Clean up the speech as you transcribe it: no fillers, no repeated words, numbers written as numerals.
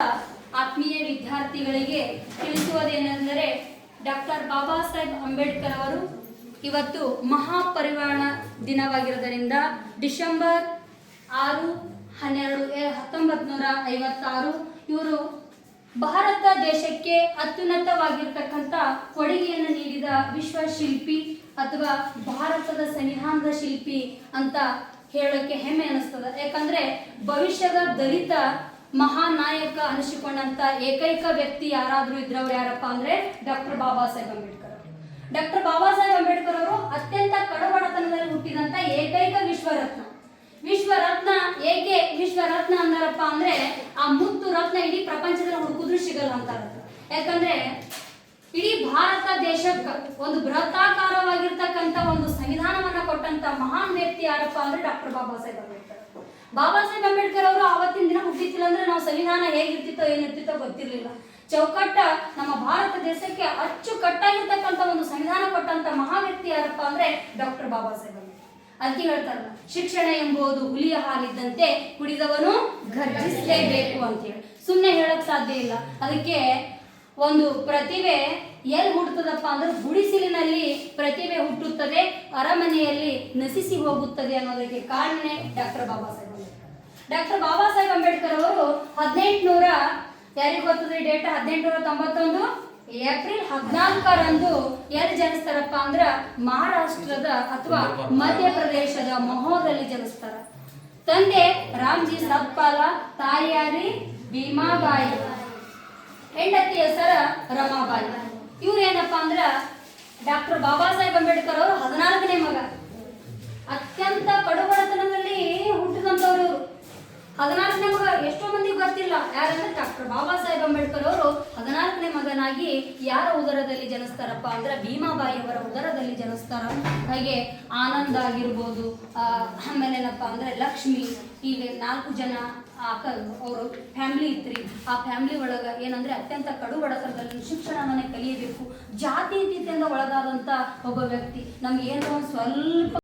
ಆತ್ಮೀಯ ವಿದ್ಯಾರ್ಥಿಗಳಿಗೆ ತಿಳಿಸುವುದೇನೆಂದರೆ ಡಾಕ್ಟರ್ ಬಾಬಾ ಸಾಹೇಬ್ ಅಂಬೇಡ್ಕರ್ ಅವರು ಇವತ್ತು ಮಹಾಪರಿನಿರ್ವಾಣ ದಿನವಾಗಿರುವುದರಿಂದ ಡಿಸೆಂಬರ್ 6-12-1956 ಇವರು ಭಾರತ ದೇಶಕ್ಕೆ ಅತ್ಯುನ್ನತವಾಗಿರ್ತಕ್ಕಂಥ ಕೊಡುಗೆಯನ್ನು ನೀಡಿದ ವಿಶ್ವ ಶಿಲ್ಪಿ ಅಥವಾ ಭಾರತದ ಸಂವಿಧಾನದ ಶಿಲ್ಪಿ ಅಂತ ಹೇಳೋಕ್ಕೆ ಹೆಮ್ಮೆ ಅನಿಸ್ತದೆ. ಯಾಕಂದ್ರೆ ಭವಿಷ್ಯದ ದಲಿತ ಮಹಾನಾಯಕ ಅನಿಸಿಕೊಂಡಂತ ಏಕೈಕ ವ್ಯಕ್ತಿ ಯಾರಾದ್ರೂ ಇದ್ರವ್ರು ಯಾರಪ್ಪ ಅಂದ್ರೆ ಡಾಕ್ಟರ್ ಬಾಬಾ ಸಾಹೇಬ್ ಅಂಬೇಡ್ಕರ್. ಡಾಕ್ಟರ್ ಬಾಬಾ ಸಾಹೇಬ್ ಅಂಬೇಡ್ಕರ್ ಅವರು ಅತ್ಯಂತ ಕಡುಬಡತನದಲ್ಲಿ ಹುಟ್ಟಿದಂತ ಏಕೈಕ ವಿಶ್ವರತ್ನ ಏಕೆ ವಿಶ್ವರತ್ನ ಅಂದಾರಪ್ಪ ಅಂದ್ರೆ ಆ ಮುತ್ತು ರತ್ನ ಇಡೀ ಪ್ರಪಂಚದಲ್ಲಿ ಹುಡುಕಿದ್ರು ಸಿಗಲ್ಲ ಅಂತಾರ. ಯಾಕಂದ್ರೆ ಇಡೀ ಭಾರತ ದೇಶಕ್ಕೆ ಒಂದು ಬೃಹತ್ತಾಕಾರವಾಗಿರ್ತಕ್ಕಂಥ ಒಂದು ಸಂವಿಧಾನವನ್ನ ಕೊಟ್ಟಂತ ಮಹಾನ್ ವ್ಯಕ್ತಿ ಯಾರಪ್ಪ ಅಂದ್ರೆ ಡಾಕ್ಟರ್ ಬಾಬಾ ಸಾಹೇಬ್ ಅಂಬೇಡ್ಕರ್. ಬಾಬಾ ಸಾಹೇಬ್ ಅಂಬೇಡ್ಕರ್ ಅವರು ಆವತ್ತಿನ ದಿನ ಹುಟ್ಟಿತಿಲ್ಲ ಅಂದ್ರೆ ನಾವು ಸಂವಿಧಾನ ಹೇಗಿರ್ತಿತ್ತೋ ಏನಿರ್ತಿತ್ತೋ ಗೊತ್ತಿರ್ಲಿಲ್ಲ. ಚೌಕಟ್ಟ ನಮ್ಮ ಭಾರತ ದೇಶಕ್ಕೆ ಅಚ್ಚುಕಟ್ಟಾಗಿರ್ತಕ್ಕಂಥ ಒಂದು ಸಂವಿಧಾನ ಕೊಟ್ಟಂತ ಮಹಾ ವ್ಯಕ್ತಿ ಯಾರಪ್ಪ ಅಂದ್ರೆ ಡಾಕ್ಟರ್ ಬಾಬಾ ಸಾಹೇಬ್ ಅಂಬೇಡ್ಕರ್. ಅದಕ್ಕೆ ಹೇಳ್ತಾರಲ್ಲ, ಶಿಕ್ಷಣ ಎಂಬುದು ಹುಲಿಯ ಹಾಲಿದ್ದಂತೆ ಕುಡಿದವನು ಗರ್ಜಿಸಲೇಬೇಕು ಅಂತ ಹೇಳಿ ಸುಮ್ಮನೆ ಹೇಳಕ್ ಸಾಧ್ಯ ಇಲ್ಲ. ಅದಕ್ಕೆ ಒಂದು ಪ್ರತಿಭೆ ಎಲ್ಲಿ ಹುಟ್ಟುತ್ತದಪ್ಪ ಅಂದ್ರೆ ಗುಡಿಸಿಲಿನಲ್ಲಿ ಪ್ರತಿಭೆ ಹುಟ್ಟುತ್ತದೆ, ಅರಮನೆಯಲ್ಲಿ ನಶಿಸಿ ಹೋಗುತ್ತದೆ ಅನ್ನೋದಕ್ಕೆ ಕಾರಣನೇ ಡಾಕ್ಟರ್ ಬಾಬಾ ಸಾಹೇಬ್ ಅಂಬೇಡ್ಕರ್. ಡಾಕ್ಟರ್ ಬಾಬಾ ಸಾಹೇಬ್ ಅಂಬೇಡ್ಕರ್ ಅವರು 1800 ಯಾರಿಗೆ ಗೊತ್ತದೆ ಡೇಟ್? 1891 ಏಪ್ರಿಲ್ 14ರಂದು ಎಲ್ಲಿ ಜನಿಸ್ತಾರಪ್ಪ ಅಂದ್ರ ಮಹಾರಾಷ್ಟ್ರದ ಅಥವಾ ಮಧ್ಯಪ್ರದೇಶದ ಮಹೋದಲ್ಲಿ ಜನಿಸ್ತಾರ. ತಂದೆ ರಾಮ್ಜಿ ಸತ್ಪಾಲ, ತಾಯಿಯಾರಿ ಭೀಮಾಬಾಯಿ, ಹೆಂಡತಿ ಹೆಸರ ರಮಾಬಾಯಿ. ಇವ್ರೇನಪ್ಪ ಅಂದ್ರ ಡಾಕ್ಟರ್ ಬಾಬಾ ಸಾಹೇಬ್ ಅಂಬೇಡ್ಕರ್ ಅವರು 14ನೇ ಮಗ. ಅತ್ಯಂತ ಕಡುಬಡತನದಲ್ಲಿ ಹುಟ್ಟಿದಂಥವ್ರು ಇವರು. 14ನೇ ಮಗ ಎಷ್ಟೋ ಮಂದಿಗೆ ಗೊತ್ತಿಲ್ಲ ಯಾರಂದ್ರೆ ಡಾಕ್ಟರ್ ಬಾಬಾ ಸಾಹೇಬ್ ಅಂಬೇಡ್ಕರ್ ಅವರು 14ನೇ ಮಗನಾಗಿ ಯಾರ ಉದರದಲ್ಲಿ ಜನಿಸ್ತಾರಪ್ಪ ಅಂದ್ರೆ ಭೀಮಾಬಾಯಿ ಅವರ ಉದರದಲ್ಲಿ ಜನಿಸ್ತಾರ. ಹಾಗೆ ಆನಂದ್ ಆಗಿರ್ಬೋದು, ಆಮೇಲೆ ಏನಪ್ಪ ಅಂದ್ರೆ ಲಕ್ಷ್ಮಿ, ಹೀಗೆ 4 ಜನ ಅವರು ಫ್ಯಾಮಿಲಿ ಇತ್ರಿ. ಆ ಫ್ಯಾಮಿಲಿ ಒಳಗ ಏನಂದ್ರೆ ಅತ್ಯಂತ ಕಡು ಬಡತನದಲ್ಲಿ ಶಿಕ್ಷಣವನ್ನೇ ಕಲಿಯಬೇಕು, ಜಾತೀಯತೆಯಿಂದ ಒಳಗಾದಂತ ಒಬ್ಬ ವ್ಯಕ್ತಿ. ನಮ್ಗೆ ಏನೋ ಸ್ವಲ್ಪ